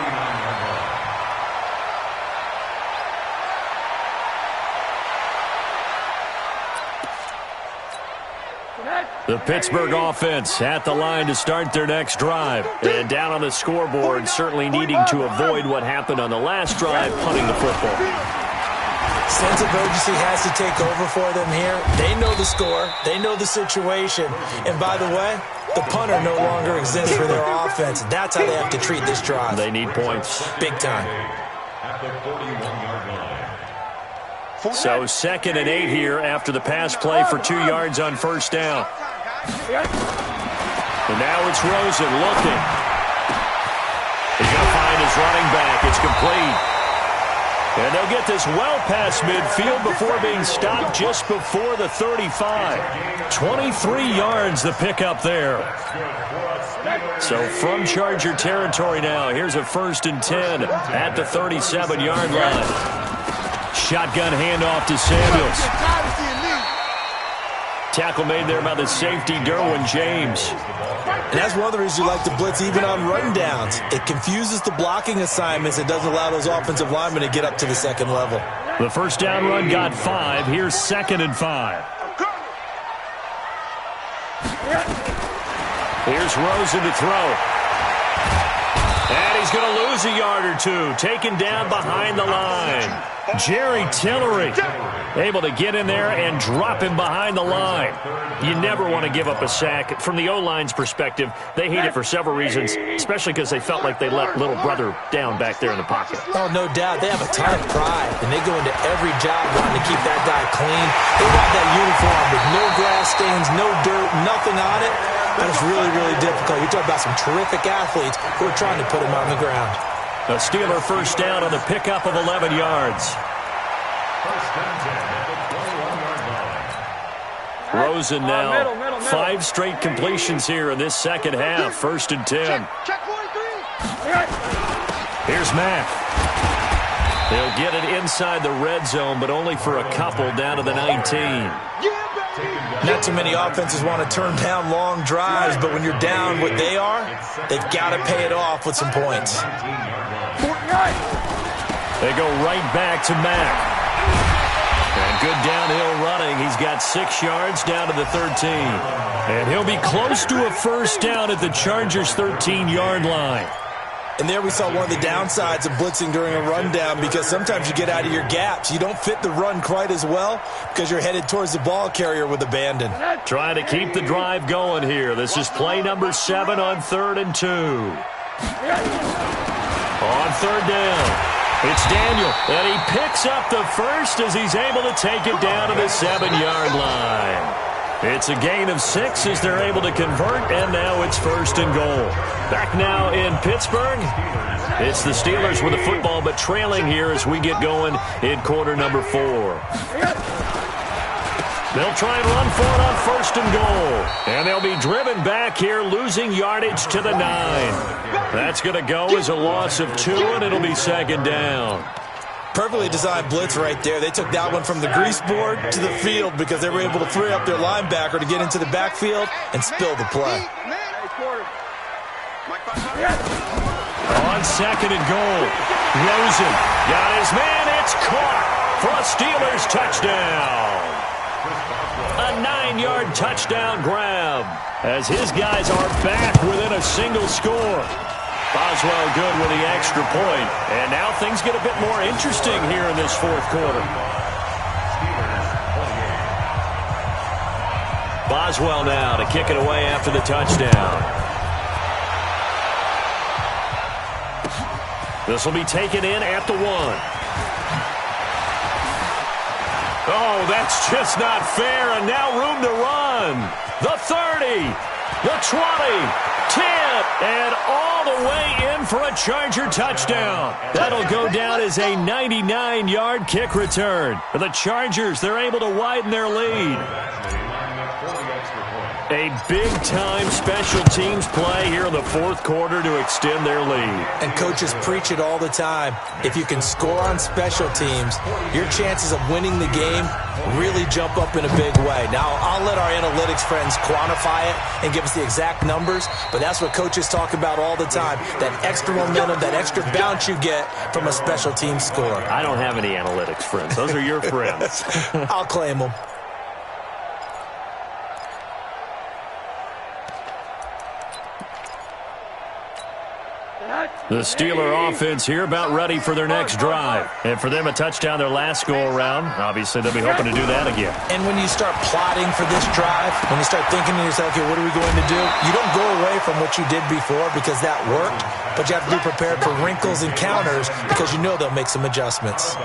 [SPEAKER 3] The Pittsburgh offense at the line to start their next drive. And down on the scoreboard, certainly needing to avoid what happened on the last drive, punting the football.
[SPEAKER 4] Sense of urgency has to take over for them here. They know the score. They know the situation. And by the way, the punter no longer exists for their offense. That's how they have to treat this drive.
[SPEAKER 3] They need points.
[SPEAKER 4] Big time.
[SPEAKER 7] At the 41-yard line.
[SPEAKER 3] So 2nd and 8 here after the pass play for 2 yards on first down. And now it's Rosen looking. He's going to find his running back. It's complete. And they'll get this well past midfield before being stopped just before the 35. 23 yards the pickup there. So from Charger territory now, here's a 1st and 10 at the 37-yard line. Shotgun handoff to Samuels. Tackle made there by the safety, Derwin James.
[SPEAKER 4] And that's one of the reasons you like to blitz even on rundowns. It confuses the blocking assignments. It doesn't allow those offensive linemen to get up to the second level.
[SPEAKER 3] The first down run got 5. Here's 2nd and 5. Here's Rosen to throw. And he's going to lose a yard or two. Taken down behind the line. Jerry Tillery able to get in there and drop him behind the line. You never want to give up a sack. From the O-line's perspective, they hate it for several reasons, especially because they felt like they let little brother down back there in the pocket.
[SPEAKER 4] Oh, no doubt. They have a ton of pride, and they go into every job wanting to keep that guy clean. They want that uniform with no grass stains, no dirt, nothing on it. But it's really, really difficult. You're talking about some terrific athletes who are trying to put him on the ground.
[SPEAKER 3] A Steeler first down on the pickup of 11 yards.
[SPEAKER 7] First and 10 at the 21-yard line.
[SPEAKER 3] Rosen now, 5 straight completions here in this second half. 1st and 10.
[SPEAKER 6] Check 43.
[SPEAKER 3] Here's Mack. They'll get it inside the red zone, but only for a couple down to the 19.
[SPEAKER 4] Not too many offenses want to turn down long drives, but when you're down what they are, they've got to pay it off with some points.
[SPEAKER 3] They go right back to Mack. And good downhill running. He's got 6 yards down to the 13. And he'll be close to a first down at the Chargers' 13-yard line.
[SPEAKER 4] And there we saw one of the downsides of blitzing during a rundown, because sometimes you get out of your gaps. You don't fit the run quite as well because you're headed towards the ball carrier with abandon.
[SPEAKER 3] Trying to keep the drive going here. This is play number 7 on 3rd and 2. On 3rd down. It's Daniel, and he picks up the first as he's able to take it down to the 7-yard line. It's a gain of 6 as they're able to convert, and now it's 1st and goal. Back now in Pittsburgh. It's the Steelers with the football, but trailing here as we get going in quarter number 4. They'll try and run for it on 1st and goal. And they'll be driven back here, losing yardage to the 9. That's going to go as a loss of 2, and it'll be 2nd down.
[SPEAKER 4] Perfectly designed blitz right there. They took that one from the grease board to the field because they were able to free up their linebacker to get into the backfield and spill the play.
[SPEAKER 3] On 2nd and goal, Rosen got his man. It's caught for a Steelers touchdown. A 9-yard touchdown grab as his guys are back within a single score. Boswell good with the extra point. And now things get a bit more interesting here in this 4th quarter. Boswell now to kick it away after the touchdown. This will be taken in at the 1. Oh, that's just not fair. And now room to run. The 30, the 20. 10, and all the way in for a Charger touchdown. That'll go down as a 99-yard kick return. The Chargers, they're able to widen their lead. A big-time special teams play here in the 4th quarter to extend their lead.
[SPEAKER 4] And coaches preach it all the time. If you can score on special teams, your chances of winning the game really jump up in a big way. Now, I'll let our analytics friends quantify it and give us the exact numbers, but that's what coaches talk about all the time, that extra momentum, that extra bounce you get from a special team score.
[SPEAKER 3] I don't have any analytics friends. Those are your friends.
[SPEAKER 4] I'll claim them.
[SPEAKER 3] The Steeler offense here about ready for their next drive. And for them, a touchdown their last go-around. Obviously, they'll be hoping to do that again.
[SPEAKER 4] And when you start plotting for this drive, when you start thinking to yourself, okay, what are we going to do? You don't go away from what you did before because that worked, but you have to be prepared for wrinkles and counters because you know they'll make some adjustments.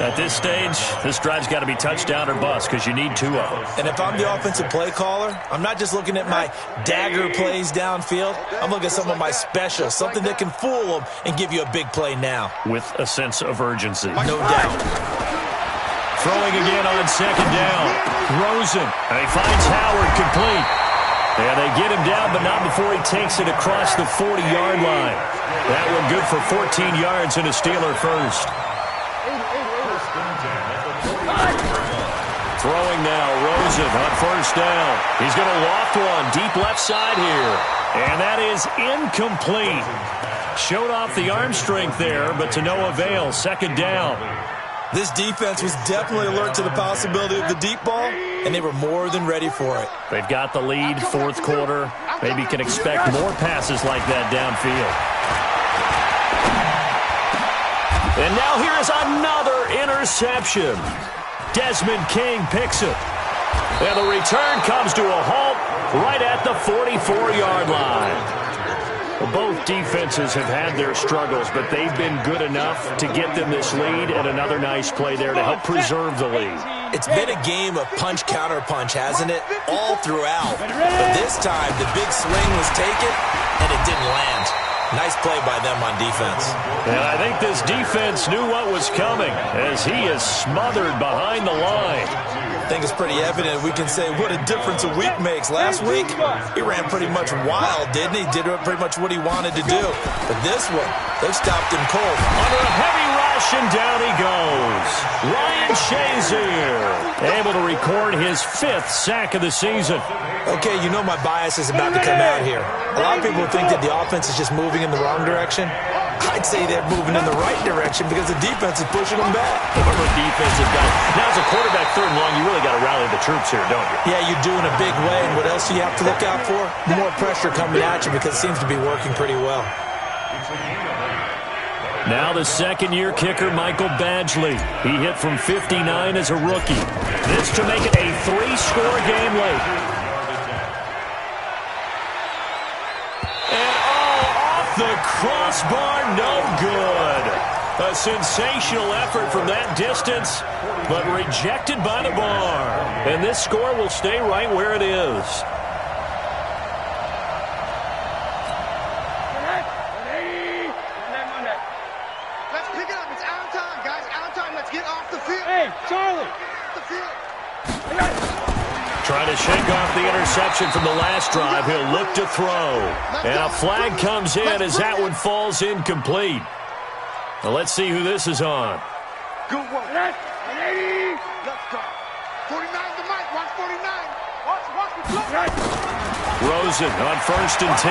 [SPEAKER 3] At this stage, this drive's got to be touchdown or bust because you need two of them.
[SPEAKER 4] And if I'm the offensive play caller, I'm not just looking at my dagger plays downfield. I'm looking at some of my specials, something that can fool them and give you a big play now.
[SPEAKER 3] With a sense of urgency.
[SPEAKER 4] No doubt.
[SPEAKER 3] Throwing again on second down. Rosen. And he finds Howard complete. And they get him down, but not before he takes it across the 40-yard line. That one good for 14 yards and a Steeler first. Throwing now, Rosen on first down. He's going to loft one deep left side here. And that is incomplete. Showed off the arm strength there, but to no avail. Second down.
[SPEAKER 4] This defense was definitely alert to the possibility of the deep ball, and they were more than ready for it.
[SPEAKER 3] They've got the lead, fourth quarter. Maybe can expect more passes like that downfield. And now here is another interception. Desmond King picks it. And the return comes to a halt right at the 44-yard line. Well, both defenses have had their struggles, but they've been good enough to get them this lead, and another nice play there to help preserve the lead.
[SPEAKER 4] It's been a game of punch-counter-punch, hasn't it? All throughout. But this time, the big swing was taken, and it didn't land. Nice play by them on defense.
[SPEAKER 3] And I think this defense knew what was coming as he is smothered behind the line.
[SPEAKER 4] I think it's pretty evident. We can say what a difference a week makes. Last week, he ran pretty much wild, didn't he? Did pretty much what he wanted to do. But this one, they've stopped him cold.
[SPEAKER 3] Under a heavy rush, and down he goes. Ryan Shazier, able to record his 5th sack of the season.
[SPEAKER 4] Okay, you know my bias is about to come out here. A lot of people think that the offense is just moving in the wrong direction. I'd say they're moving in the right direction because the defense is pushing them back.
[SPEAKER 3] Whatever defensive guy. Now, as a quarterback, third and long, you really got to rally the troops here, don't you?
[SPEAKER 4] Yeah, you do in a big way. And what else do you have to look out for? More pressure coming at you because it seems to be working pretty well.
[SPEAKER 3] Now the second-year kicker, Michael Badgley. He hit from 59 as a rookie. This to make it a 3-score game late. And off the crossbar, no good. A sensational effort from that distance, but rejected by the bar. And this score will stay right where it is.
[SPEAKER 6] Let's pick it up. It's out of time, guys. Out of time. Let's get off the field.
[SPEAKER 5] Hey, Charlie.
[SPEAKER 6] Off the field.
[SPEAKER 3] Trying to shake off the interception from the last drive. He'll look to throw. And a flag comes in as that one falls incomplete. Now let's see who this is on.
[SPEAKER 6] Good work. 180. Let's go. 49 to Mike. Watch 49. Watch the clock.
[SPEAKER 3] Rosen on first and 10.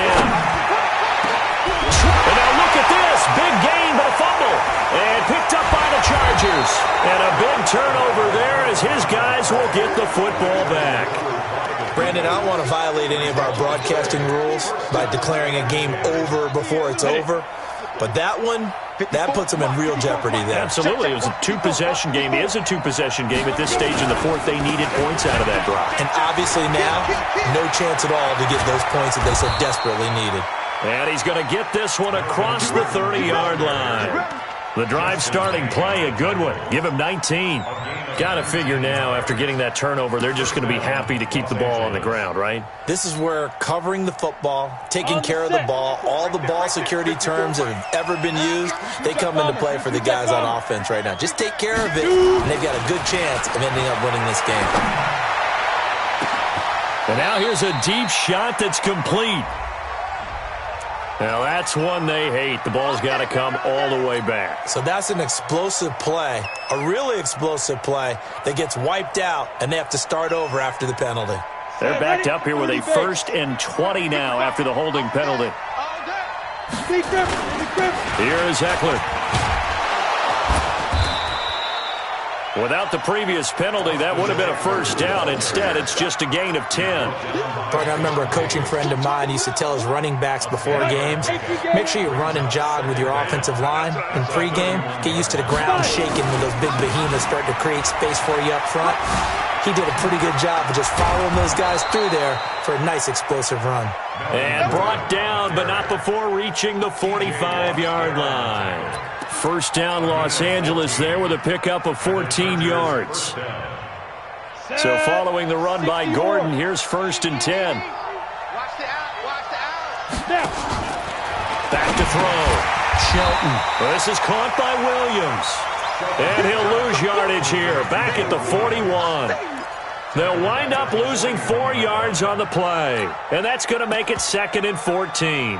[SPEAKER 3] And now look at this. Big gain, but a fumble. And picked up by the Chargers. And a big turnover there as his guys will get the football back.
[SPEAKER 4] Brandon, I don't want to violate any of our broadcasting rules by declaring a game over before it's over. But that one, that puts them in real jeopardy there.
[SPEAKER 3] Absolutely. It was a two-possession game. It is a two-possession game at this stage in the fourth. They needed points out of that drive.
[SPEAKER 4] And obviously now, no chance at all to get those points that they so desperately needed.
[SPEAKER 3] And he's going to get this one across the 30-yard line. The drive starting play, a good one. Give him 19. Got to figure now, after getting that turnover, they're just going to be happy to keep the ball on the ground, right?
[SPEAKER 4] This is where covering the football, taking care of the ball, all the ball security terms that have ever been used, they come into play for the guys on offense right now. Just take care of it, and they've got a good chance of ending up winning this game.
[SPEAKER 3] And now here's a deep shot that's complete. Now, that's one they hate. The ball's got to come all the way back.
[SPEAKER 4] So that's an explosive play, a really explosive play that gets wiped out, and they have to start over after the penalty.
[SPEAKER 3] They're backed up here with a 1st and 20 now after the holding penalty. Here is Eckler. Without the previous penalty, that would have been a first down. Instead, it's just a gain of 10.
[SPEAKER 4] I remember a coaching friend of mine used to tell his running backs before games, make sure you run and jog with your offensive line in pregame. Get used to the ground shaking when those big behemoths start to create space for you up front. He did a pretty good job of just following those guys through there for a nice explosive run.
[SPEAKER 3] And brought down, but not before reaching the 45-yard line. First down, Los Angeles there with a pickup of 14 yards. So following the run by Gordon, here's 1st and 10.
[SPEAKER 6] Watch the out.
[SPEAKER 3] Back to throw. Shelton. This is caught by Williams. And he'll lose yardage here, back at the 41. They'll wind up losing 4 yards on the play. And that's going to make it 2nd and 14.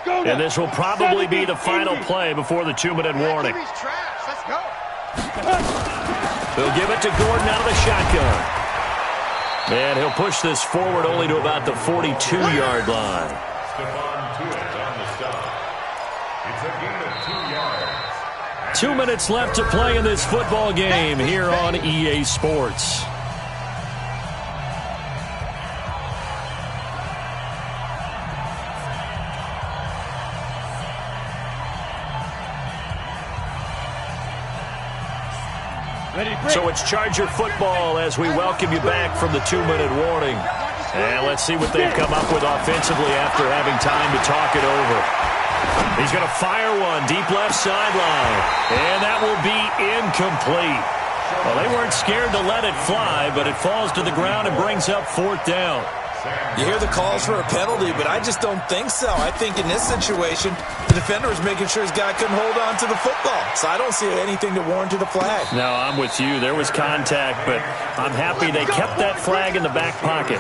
[SPEAKER 3] And this will probably be the final play before the 2-minute warning.
[SPEAKER 6] Let's go.
[SPEAKER 3] They'll give it to Gordon out of the shotgun. And he'll push this forward only to about the 42-yard line.
[SPEAKER 7] It's a gain of 2 yards.
[SPEAKER 3] 2 minutes left to play in this football game here on EA Sports. So it's Charger football as we welcome you back from the 2-minute warning. And let's see what they've come up with offensively after having time to talk it over. He's going to fire one deep left sideline. And that will be incomplete. Well, they weren't scared to let it fly, but it falls to the ground and brings up 4th down.
[SPEAKER 4] You hear the calls for a penalty, but I just don't think so. I think in this situation, the defender was making sure his guy couldn't hold on to the football. So I don't see anything to warrant a flag.
[SPEAKER 3] No, I'm with you. There was contact, but I'm happy they kept that flag in the back pocket.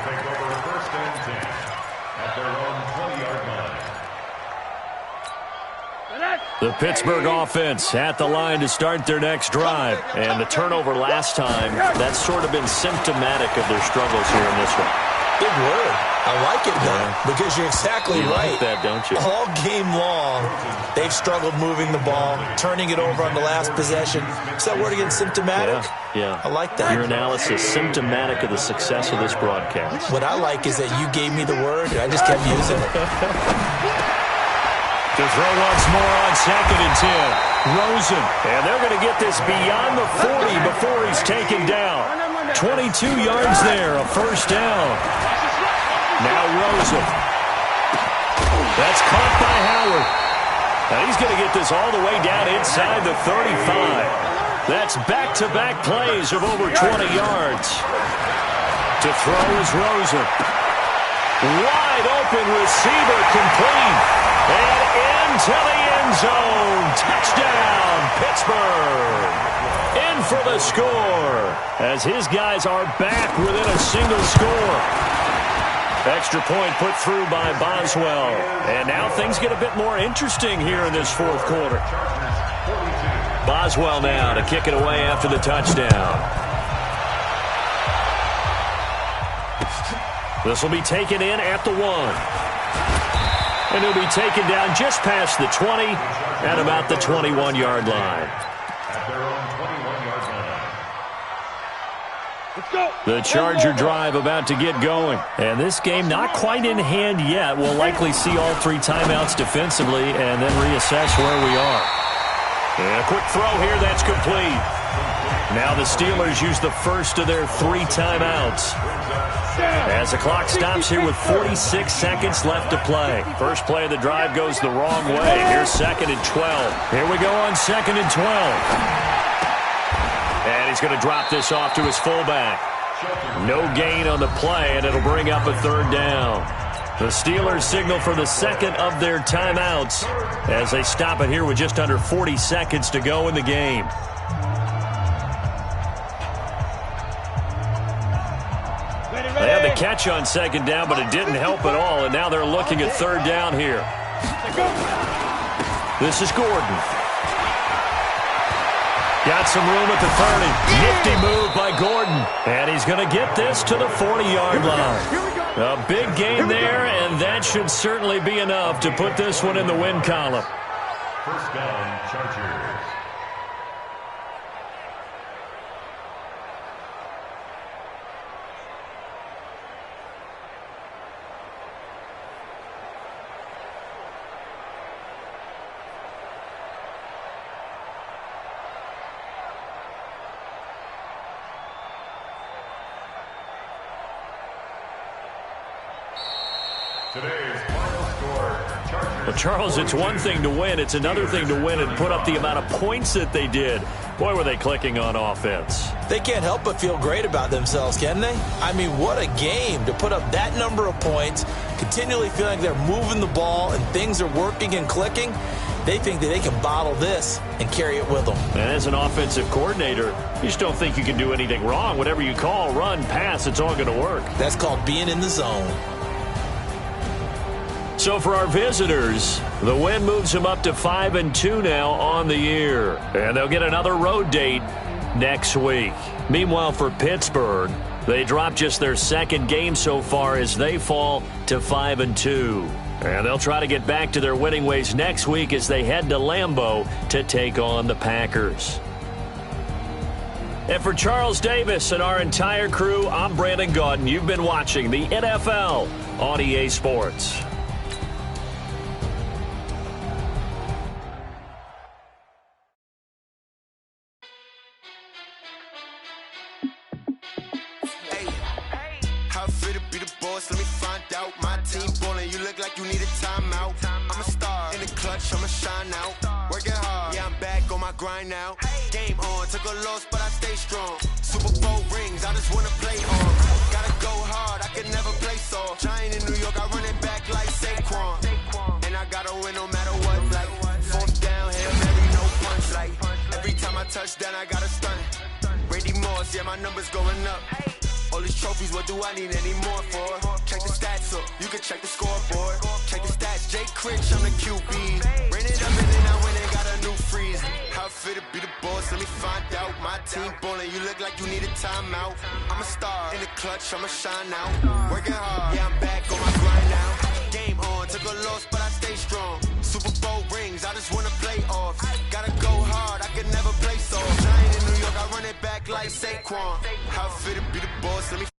[SPEAKER 3] The Pittsburgh offense at the line to start their next drive. And the turnover last time, that's sort of been symptomatic of their struggles here in this one.
[SPEAKER 4] Big word. I like it, though, because you're exactly right.
[SPEAKER 3] Like that, don't you?
[SPEAKER 4] All game long, they've struggled moving the ball, turning it over on the last possession. Is that word again, symptomatic?
[SPEAKER 3] Yeah.
[SPEAKER 4] I like that.
[SPEAKER 3] Your analysis, symptomatic of the success of this broadcast.
[SPEAKER 4] What I like is that you gave me the word, and I just kept using it.
[SPEAKER 3] To throw once more on 2nd and 10. Rosen. And they're going to get this beyond the 40 before he's taken down. 22 yards there, a first down. Now Rosen. That's caught by Howard. Now he's going to get this all the way down inside the 35. That's back-to-back plays of over 20 yards. To throw is Rosen. Wide open receiver complete. And into the end zone. Touchdown, Pittsburgh. In for the score as his guys are back within a single score. Extra point put through by Boswell. And now things get a bit more interesting here in this 4th quarter. Boswell now to kick it away after the touchdown. This will be taken in at the 1. And he'll be taken down just past the 20 at about the 21-yard line.
[SPEAKER 7] At their own 21-yard line.
[SPEAKER 6] Let's go.
[SPEAKER 3] The Charger drive about to get going. And this game not quite in hand yet. We'll likely see all 3 timeouts defensively and then reassess where we are. And a quick throw here, that's complete. Now the Steelers use the first of their 3 timeouts. As the clock stops here with 46 seconds left to play. First play of the drive goes the wrong way. Here's 2nd and 12. Here we go on 2nd and 12. And he's going to drop this off to his fullback. No gain on the play, and it'll bring up a 3rd down. The Steelers signal for the 2nd of their timeouts as they stop it here with just under 40 seconds to go in the game. They had the catch on 2nd down, but it didn't help at all, and now they're looking at 3rd down here. This is Gordon. Got some room at the 30. Nifty move by Gordon, and he's going to get this to the 40-yard line.
[SPEAKER 6] Here we go.
[SPEAKER 3] A big game there, and that should certainly be enough to put this one in the win column.
[SPEAKER 7] First down, Chargers.
[SPEAKER 3] Well, Charles, it's one thing to win. It's another thing to win and put up the amount of points that they did. Boy, were they clicking on offense.
[SPEAKER 4] They can't help but feel great about themselves, can they? I mean, what a game to put up that number of points, continually feeling like they're moving the ball and things are working and clicking. They think that they can bottle this and carry it with them.
[SPEAKER 3] And as an offensive coordinator, you just don't think you can do anything wrong. Whatever you call, run, pass, it's all going to work.
[SPEAKER 4] That's called being in the zone.
[SPEAKER 3] So for our visitors, the win moves them up to 5-2 now on the year. And they'll get another road date next week. Meanwhile, for Pittsburgh, they dropped just their second game so far as they fall to 5-2. And they'll try to get back to their winning ways next week as they head to Lambeau to take on the Packers. And for Charles Davis and our entire crew, I'm Brandon Gaudin. You've been watching the NFL on EA Sports.
[SPEAKER 8] I'ma shine out, working hard, yeah, I'm back on my grind now. Game on, took a loss, but I stay strong. Super Bowl rings, I just wanna play on. Gotta go hard, I can never play soft. Giant in New York, I run it back like Saquon. And I gotta win no matter what, like fourth down, Hail Mary, no punch. Like every time I touch down, I gotta stun. Brady Moss, yeah, my numbers going up. All these trophies, what do I need any more for? Check the stats up, you can check the scoreboard. Check the stats, Jake Critch, I'm the QB. Ran it up and then I went and got a new freeze. How fit to be the boss, let me find out. My team ballin', you look like you need a timeout. I'm a star, in the clutch, I'ma shine out. Working hard, yeah, I'm back on my grind now. Game on, took a loss, but I stay strong. Super Bowl rings, I just wanna play off. Gotta go hard, I can never play soft. Giant in New York, I run it back like Saquon. How fit to be the boss, let me